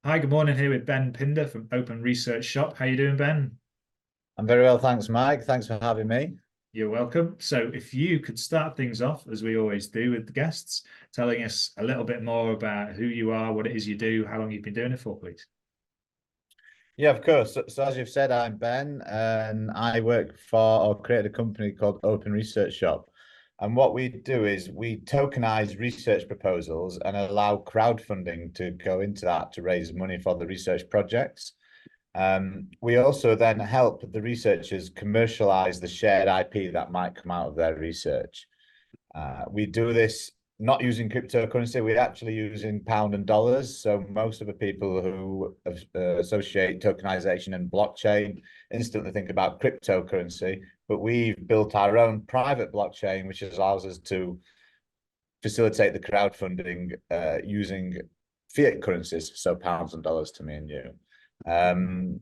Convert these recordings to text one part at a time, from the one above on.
Hi, good morning. Here with Ben Pinder from Open Research Shop. How you doing, Ben? I'm very well, thanks, Mike. Thanks for having me. You're welcome. So, if you could start things off, as we always do with the guests, telling us a little bit more about who you are, what it is you do, how long you've been doing it for, please. Yeah, of course. So as you've said, I'm Ben, and I work for or created a company called Open Research Shop. And what we do is we tokenize research proposals and allow crowdfunding to go into that to raise money for the research projects. We also then help the researchers commercialize the shared IP that might come out of their research. We do this not using cryptocurrency, we're actually using pound and dollars. So most of the people who associate tokenization and blockchain instantly think about cryptocurrency, but we've built our own private blockchain, which allows us to facilitate the crowdfunding using fiat currencies, so pounds and dollars to me and you.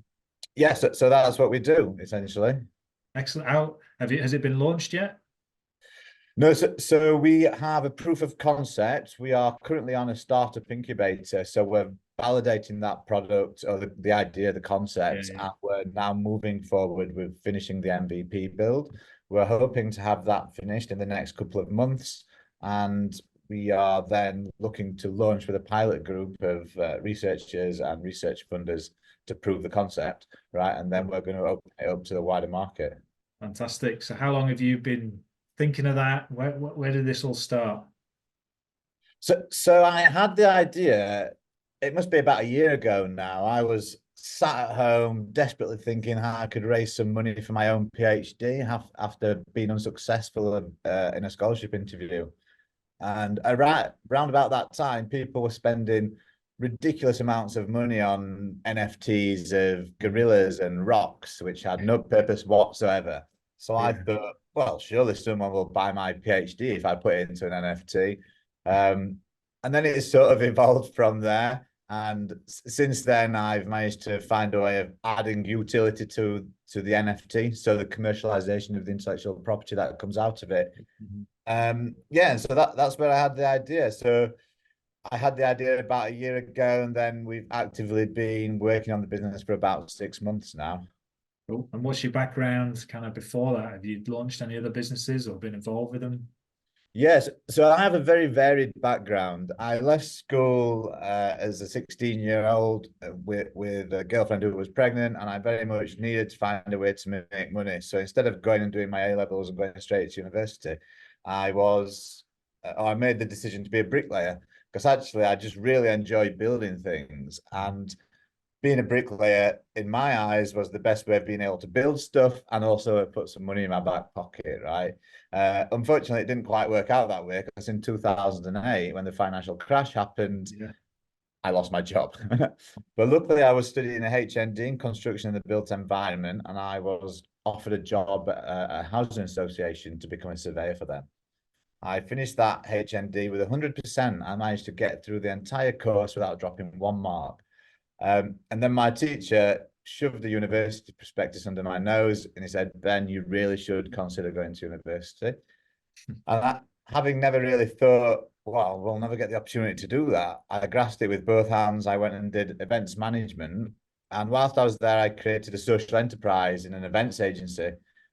Yeah, so that's what we do essentially. Excellent. Has it been launched yet? No, so we have a proof of concept. We are currently on a startup incubator. So we're validating that product or the idea, the Yeah, concept, yeah. and we're now moving forward with finishing the MVP build. We're hoping to have that finished in the next couple of months. And we are then looking to launch with a pilot group of researchers and research funders to prove the concept, right? And then we're going to open it up to the wider market. Fantastic. So, how long have you been thinking of that? Where did this all start? So I had the idea, it must be about a year ago now. I was sat at home desperately thinking how I could raise some money for my own PhD after being unsuccessful in a scholarship interview. And around about that time, people were spending ridiculous amounts of money on NFTs of gorillas and rocks, which had no purpose whatsoever. So I Yeah. thought, well, surely someone will buy my PhD if I put it into an NFT. Um, and then it sort of evolved from there. And since then, I've managed to find a way of adding utility to the NFT, so the commercialization of the intellectual property that comes out of it. Mhm. Yeah, so that's where I had the idea. So I had the idea about a year ago, and then we've actively been working on the business for about 6 months now. Cool. And what's your background kind of before that? Have you launched any other businesses or been involved with them? Yes, so I have a very varied background. I left school as a 16-year-old with a girlfriend who was pregnant, and I very much needed to find a way to make money. So instead of going and doing my A levels and going straight to university, I made the decision to be a bricklayer because actually I just really enjoy building things, and being a bricklayer, in my eyes, was the best way of being able to build stuff and also put some money in my back pocket, right? Unfortunately, it didn't quite work out that way because in 2008, when the financial crash happened, Yeah. I lost my job. But luckily, I was studying a HND in construction in the built environment, and I was offered a job at a housing association to become a surveyor for them. I finished that HND with 100%. I managed to get through the entire course without dropping one mark. And then my teacher shoved the university prospectus under my nose and he said, Ben, you really should consider going to university. Having never really thought, well, we'll never get the opportunity to do that, I grasped it with both hands. I went and did events management. And whilst I was there, I created a social enterprise in an events agency.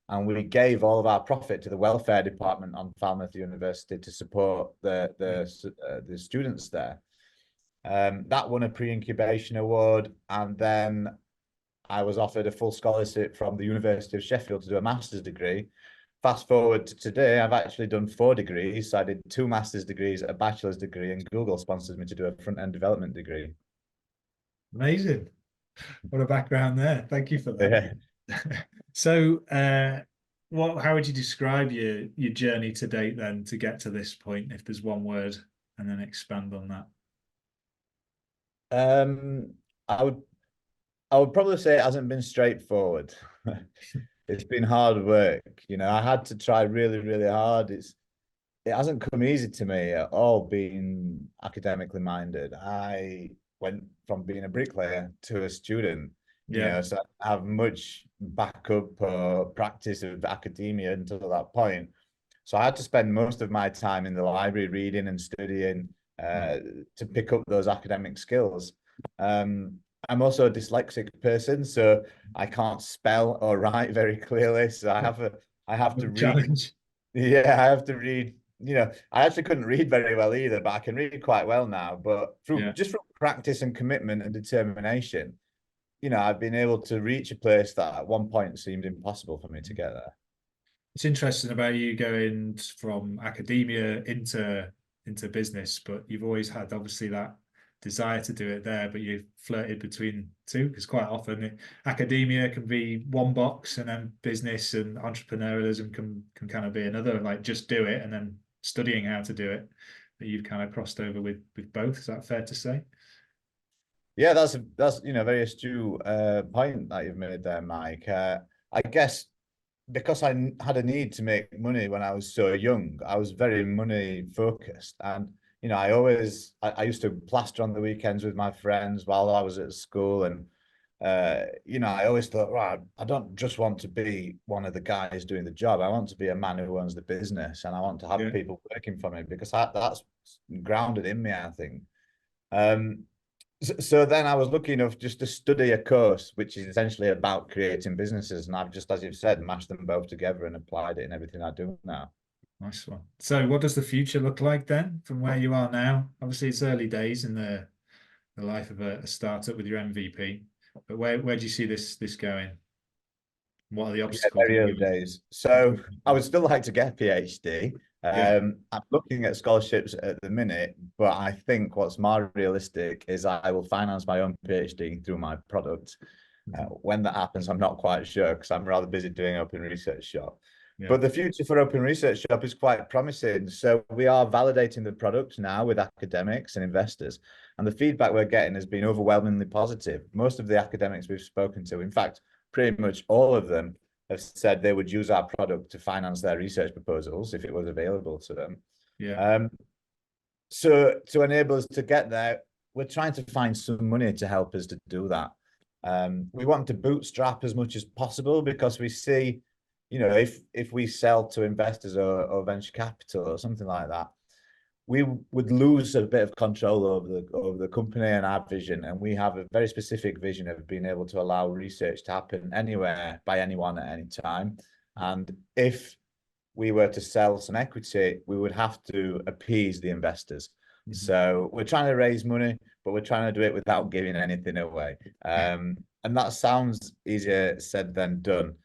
And we gave all of our profit to the welfare department on Falmouth University to support the students there. That won a pre-incubation award, and then I was offered a full scholarship from the University of Sheffield to do a master's degree. Fast forward to today, I've actually done 4 degrees. So I did 2 master's degrees, a bachelor's degree, and Google sponsored me to do a front-end development degree. Amazing. What a background there. Thank you for that. Yeah. So, how would you describe your journey to date then to get to this point, if there's one word, and then expand on that? Um, I would I would probably say it hasn't been straightforward. It's been hard work. I had to try really, really hard. It hasn't come easy to me at all being academically minded. I went from being a bricklayer to a student, Yeah. so I have much backup or practice of academia until that point. So I had to spend most of my time in the library reading and studying Mm. uh, to pick up those academic skills. I'm also a dyslexic person, so I can't spell or write very clearly. So I have to read. Challenge. Yeah, I have to read. I actually couldn't read very well either, but I can read quite well now. But Yeah. through practice and commitment and determination, I've been able to reach a place that at one point seemed impossible for me to get there. It's interesting about you going from academia into business, but you've always had obviously that desire to do it there, but you've flirted between two because quite often academia can be one box and then business and entrepreneurialism can kind of be another, like just do it and then studying how to do it. But you've kind of crossed over with both. Is that fair to say? Yeah, that's very astute point that you've made there, Mike. I guess because I had a need to make money when I was so young, I was very money focused. And, I used to plaster on the weekends with my friends while I was at school. And, I always thought, right, I don't just want to be one of the guys doing the job. I want to be a man who owns the business, and I want to have Yeah. people working for me because that's grounded in me, I think. Um, so then I was lucky enough just to study a course which is essentially about creating businesses, and I've just, as you've said, mashed them both together and applied it in everything I do now. Nice one. So what does the future look like then from where you are now? Obviously, it's early days in the life of a startup with your MVP, but where do you see this going? What are the Yeah, obstacles very that early you days. So I would still like to get a PhD. yeah. I'm looking at scholarships at the minute, but I think what's more realistic is I will finance my own PhD through my product. When that happens, I'm not quite sure because I'm rather busy doing Open Research Shop. Yeah. But the future for Open Research Shop is quite promising. So we are validating the product now with academics and investors, and the feedback we're getting has been overwhelmingly positive. Most of the academics we've spoken to, in fact, pretty much all of them have said they would use our product to finance their research proposals if it was available to them. Yeah. Um, so to enable us to get there, we're trying to find some money to help us to do that. We want to bootstrap as much as possible because we see, if we sell to investors or venture capital or something like that, we would lose a bit of control over the company and our vision. And we have a very specific vision of being able to allow research to happen anywhere by anyone at any time. And if we were to sell some equity, we would have to appease the investors. So we're trying to raise money, but we're trying to do it without giving anything away. And that sounds easier said than done.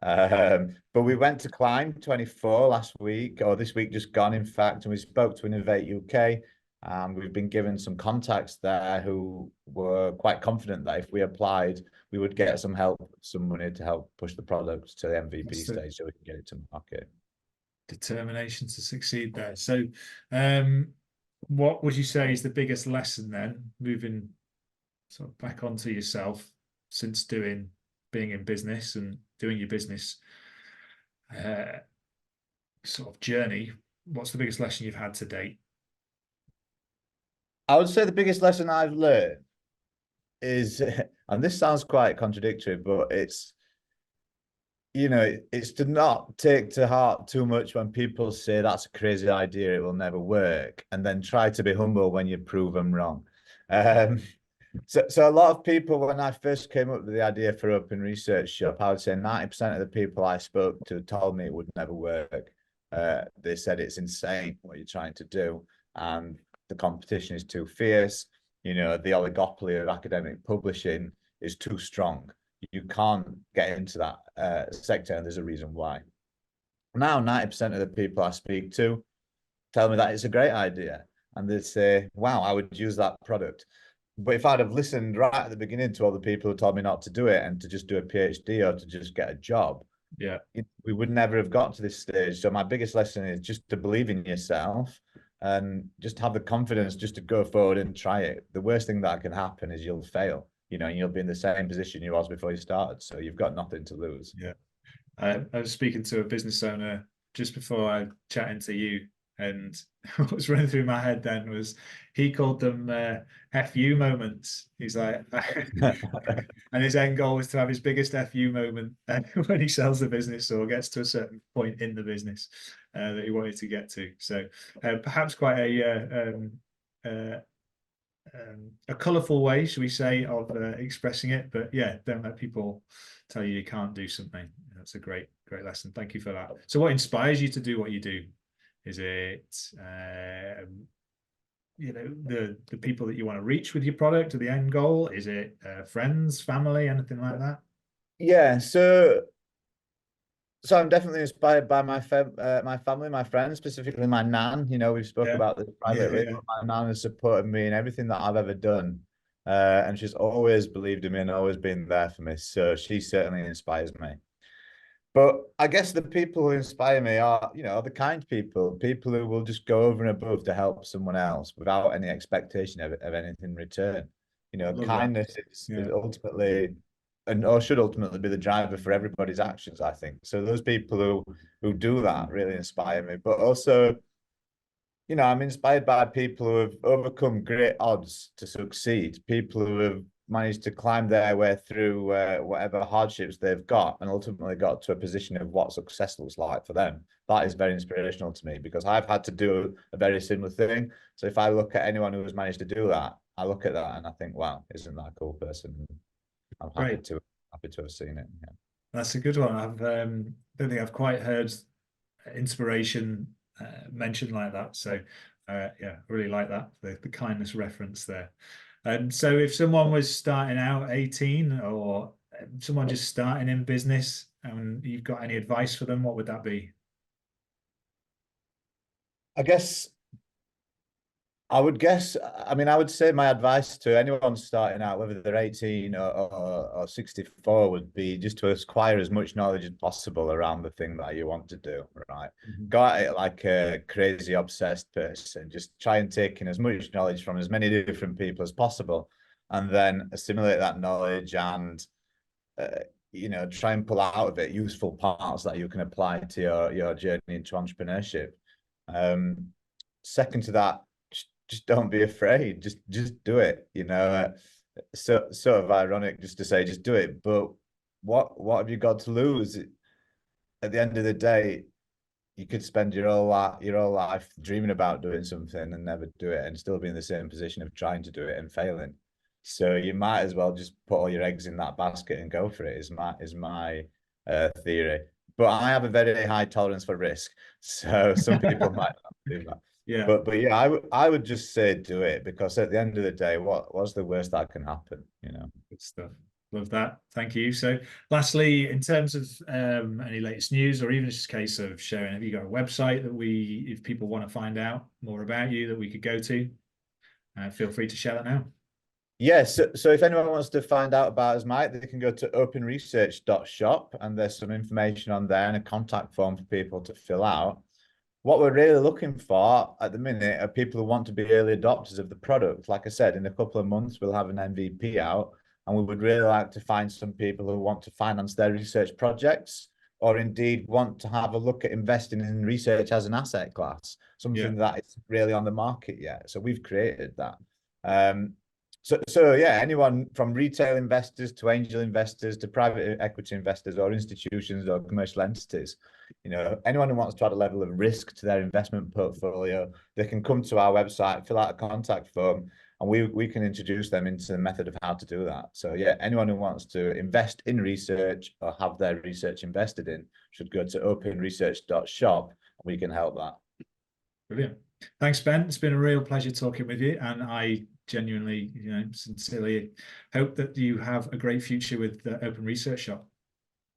But we went to Climb 24 last week, or this week just gone, in fact, and we spoke to Innovate UK. And we've been given some contacts there who were quite confident that if we applied, we would get some help, some money to help push the product to the MVP stage so we can get it to market. Determination to succeed there. So, what would you say is the biggest lesson then, moving sort of back onto yourself since being in business and doing your business sort of journey? What's the biggest lesson you've had to date? I would say the biggest lesson I've learned is, and this sounds quite contradictory, but it's to not take to heart too much when people say that's a crazy idea, it will never work, and then try to be humble when you prove them wrong. So a lot of people, when I first came up with the idea for Open Research Shop, I would say 90% of the people I spoke to told me it would never work. They said it's insane what you're trying to do, and the competition is too fierce. The oligopoly of academic publishing is too strong. You can't get into that sector, and there's a reason why. Now, 90% of the people I speak to tell me that it's a great idea, and they say, wow, I would use that product. But if I'd have listened right at the beginning to all the people who told me not to do it and to just do a PhD or to just get a job, Yeah. we would never have got to this stage. So my biggest lesson is just to believe in yourself and just have the confidence just to go forward and try it. The worst thing that can happen is you'll fail, and you'll be in the same position you was before you started. So you've got nothing to lose. Yeah. I was speaking to a business owner just before I chatting to you, and what was running through my head then was he called them FU moments. He's like, and his end goal was to have his biggest FU moment when he sells the business or gets to a certain point in the business that he wanted to get to. So perhaps quite a a colourful way, should we say, of expressing it. But yeah, don't let people tell you you can't do something. That's a great lesson. Thank you for that. So what inspires you to do what you do? Is it you know, the people that you want to reach with your product or the end goal? Is it friends, family, anything like that? Yeah, so I'm definitely inspired by my family, my friends, specifically my nan. You know, we've spoke Yeah, about this yeah, privately, yeah. but my nan has supported me in everything that I've ever done. And she's always believed in me and always been there for me. So she certainly inspires me. But I guess the people who inspire me are, you know, the kind people who will just go over and above to help someone else without any expectation of anything in return. You know, Love that. kindness is Yeah, ultimately and or should ultimately be the driver for everybody's actions, I think. So those people who do that really inspire me. But also, you know, I'm inspired by people who have overcome great odds to succeed, people who have managed to climb their way through whatever hardships they've got and ultimately got to a position of what success looks like for them. That is very inspirational to me because I've had to do a very similar thing. So if I look at anyone who has managed to do that, I look at that and I think, wow, isn't that a cool person? I'm great. happy to have seen it. Yeah. That's a good one. I've don't think I've quite heard inspiration mentioned like that. So yeah, I really like that, the kindness reference there. And so if someone was starting out 18 or someone just starting in business and you've got any advice for them, what would that be? I guess I mean, I would say my advice to anyone starting out, whether they're 18 or 64, would be just to acquire as much knowledge as possible around the thing that you want to do, right? Mhm. Go at it like a crazy obsessed person. Just try and take in as much knowledge from as many different people as possible, and then assimilate that knowledge and, uh, you know, try and pull out of it useful parts that you can apply to your journey into entrepreneurship. Um, Second to that, just don't be afraid. Just do it. You know, so sort of ironic just to say just do it, but what have you got to lose? At the end of the day, you could spend your whole life dreaming about doing something and never do it, and still be in the same position of trying to do it and failing. So you might as well just put all your eggs in that basket and go for it. Is my theory. But I have a very high tolerance for risk, so some people might not do that. Yeah, But yeah, I would just say do it because at the end of the day, what's the worst that can happen? You know. good stuff. Love that. Thank you. So, lastly, in terms of any latest news, or even just a case of sharing, have you got a website that if people want to find out more about you, that we could go to? Feel free to share that now. Yes, so if anyone wants to find out about us, Mike, they can go to openresearch.shop and there's some information on there and a contact form for people to fill out. What we're really looking for at the minute are people who want to be early adopters of the product. Like I said, in a couple of months, we'll have an MVP out, and we would really like to find some people who want to finance their research projects or indeed want to have a look at investing in research as an asset class, Yeah, something that is really on the market yet. So we've created that. Um, so yeah, anyone from retail investors to angel investors to private equity investors or institutions or commercial entities, you know, anyone who wants to add a level of risk to their investment portfolio, they can come to our website, fill out a contact form, and we can introduce them into the method of how to do that. So yeah, anyone who wants to invest in research or have their research invested in should go to openresearch.shop. We can help that. brilliant. Thanks, Ben. It's been a real pleasure talking with you, and I genuinely, sincerely hope that you have a great future with the Open Research Shop.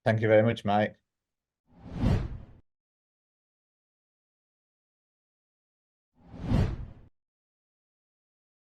Thank you very much, Mike.